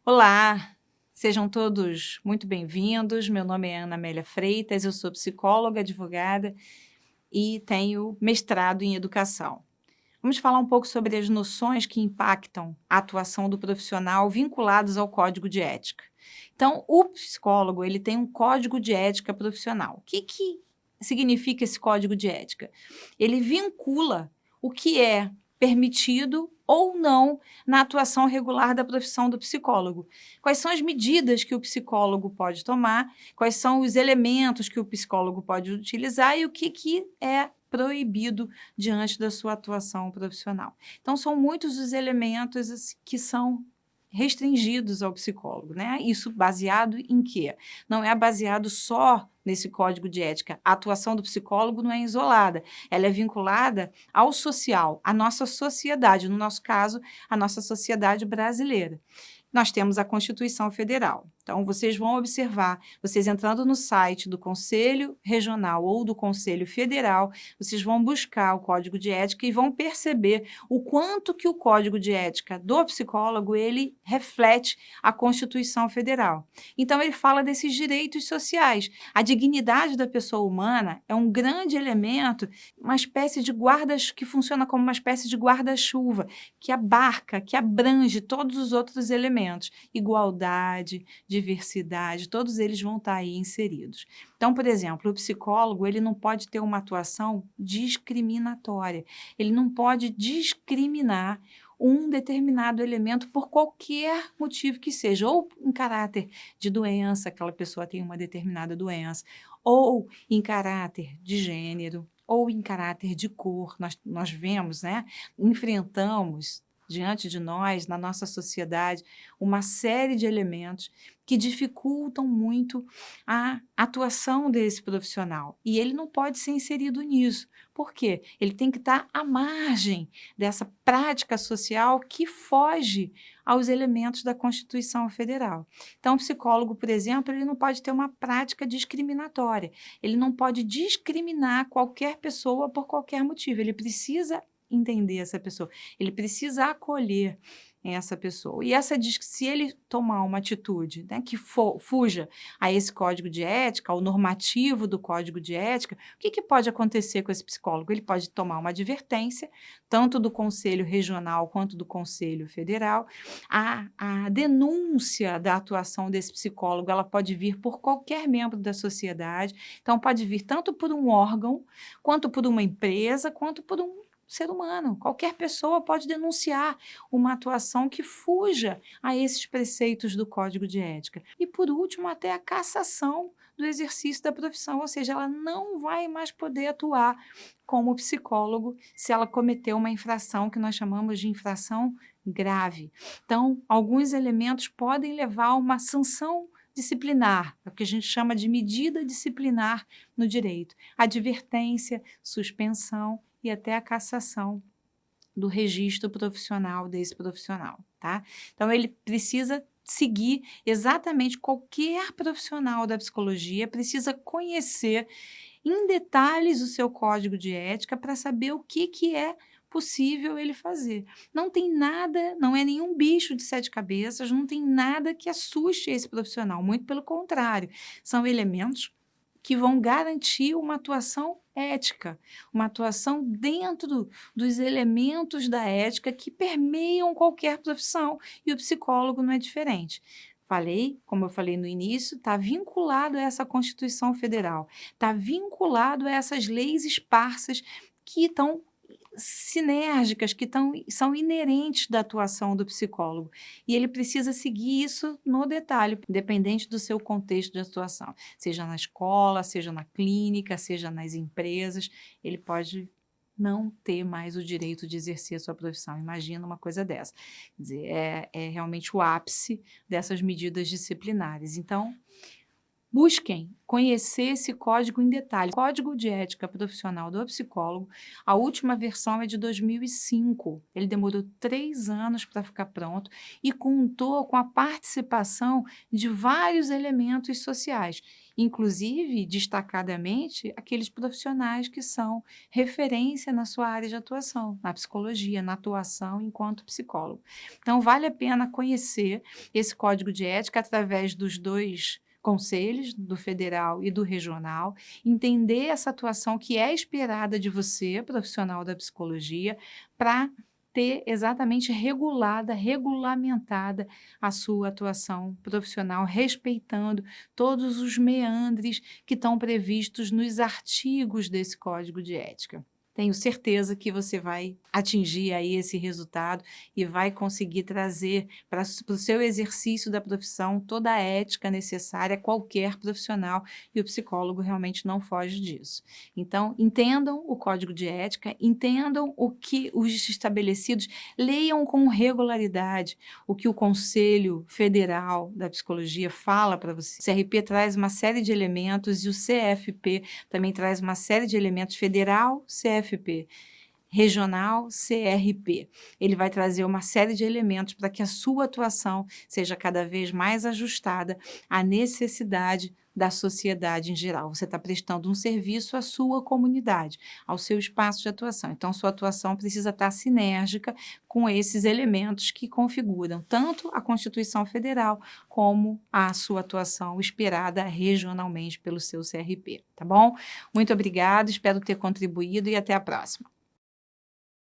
Olá, sejam todos muito bem-vindos. Meu nome é Ana Amélia Freitas, eu sou psicóloga, advogada e tenho mestrado em educação. Vamos falar um pouco sobre as noções que impactam a atuação do profissional vinculados ao código de ética. Então, o psicólogo, ele tem um código de ética profissional. O que significa esse código de ética? Ele vincula o que é permitido ou não na atuação regular da profissão do psicólogo. Quais são as medidas que o psicólogo pode tomar, quais são os elementos que o psicólogo pode utilizar e o que é proibido diante da sua atuação profissional. Então, são muitos os elementos que são restringidos ao psicólogo, né? Isso baseado em quê? Não é baseado só nesse código de ética. A atuação do psicólogo não é isolada, ela é vinculada ao social, à nossa sociedade, no nosso caso, a nossa sociedade brasileira. Nós temos a Constituição Federal. Então, vocês vão observar, vocês entrando no site do Conselho Regional ou do Conselho Federal, vocês vão buscar o Código de Ética e vão perceber o quanto que o Código de Ética do psicólogo, ele reflete a Constituição Federal. Então, ele fala desses direitos sociais. A dignidade da pessoa humana é um grande elemento, uma espécie de que funciona como uma espécie de guarda-chuva, que abarca, que abrange todos os outros elementos, igualdade, diversidade, todos eles vão estar aí inseridos. Então, por exemplo, o psicólogo, ele não pode ter uma atuação discriminatória, ele não pode discriminar um determinado elemento por qualquer motivo que seja, ou em caráter de doença, aquela pessoa tem uma determinada doença, ou em caráter de gênero, ou em caráter de cor. Nós vemos, né, enfrentamos diante de nós, na nossa sociedade, uma série de elementos que dificultam muito a atuação desse profissional. E ele não pode ser inserido nisso. Por quê? Ele tem que estar à margem dessa prática social que foge aos elementos da Constituição Federal. Então, o psicólogo, por exemplo, ele não pode ter uma prática discriminatória. Ele não pode discriminar qualquer pessoa por qualquer motivo. Ele precisa entender essa pessoa, ele precisa acolher essa pessoa. E se ele tomar uma atitude, né, que fuja a esse código de ética, ao normativo do código de ética, o que pode acontecer com esse psicólogo? Ele pode tomar uma advertência, tanto do Conselho Regional quanto do Conselho Federal. A denúncia da atuação desse psicólogo, ela pode vir por qualquer membro da sociedade, então pode vir tanto por um órgão, quanto por uma empresa, quanto por um ser humano. Qualquer pessoa pode denunciar uma atuação que fuja a esses preceitos do Código de Ética. E, por último, até a cassação do exercício da profissão, ou seja, ela não vai mais poder atuar como psicólogo se ela cometeu uma infração que nós chamamos de infração grave. Então, alguns elementos podem levar a uma sanção disciplinar, é o que a gente chama de medida disciplinar no direito. Advertência, suspensão e até a cassação do registro profissional desse profissional, tá? Então, ele precisa seguir exatamente qualquer profissional da psicologia, precisa conhecer em detalhes o seu código de ética para saber o que é possível ele fazer. Não tem nada, não é nenhum bicho de sete cabeças, não tem nada que assuste esse profissional, muito pelo contrário, são elementos que vão garantir uma atuação ética, uma atuação dentro dos elementos da ética que permeiam qualquer profissão, e o psicólogo não é diferente. Como eu falei no início, está vinculado a essa Constituição Federal, está vinculado a essas leis esparsas que estão sinérgicas, são inerentes da atuação do psicólogo. E ele precisa seguir isso no detalhe, independente do seu contexto de atuação, seja na escola, seja na clínica, seja nas empresas, ele pode não ter mais o direito de exercer a sua profissão. Imagina uma coisa dessa. Quer dizer, é realmente o ápice dessas medidas disciplinares. Então, Busquem conhecer esse código em detalhe. Código de Ética Profissional do Psicólogo, a última versão é de 2005. Ele demorou 3 anos para ficar pronto e contou com a participação de vários elementos sociais, inclusive, destacadamente, aqueles profissionais que são referência na sua área de atuação, na psicologia, na atuação enquanto psicólogo. Então, vale a pena conhecer esse código de ética através dos 2 conselhos, do federal e do regional, entender essa atuação que é esperada de você, profissional da psicologia, para ter exatamente regulamentada a sua atuação profissional, respeitando todos os meandres que estão previstos nos artigos desse código de ética. Tenho certeza que você vai atingir aí esse resultado e vai conseguir trazer para o seu exercício da profissão toda a ética necessária a qualquer profissional, e o psicólogo realmente não foge disso. Então, entendam o código de ética, entendam o que os estabelecidos, leiam com regularidade o que o Conselho Federal da Psicologia fala para você. O CRP traz uma série de elementos e o CFP também traz uma série de elementos, federal, CFP, regional, CRP. Ele vai trazer uma série de elementos para que a sua atuação seja cada vez mais ajustada à necessidade da sociedade em geral. Você está prestando um serviço à sua comunidade, ao seu espaço de atuação. Então, sua atuação precisa estar sinérgica com esses elementos que configuram tanto a Constituição Federal como a sua atuação esperada regionalmente pelo seu CRP, tá bom? Muito obrigada, espero ter contribuído e até a próxima.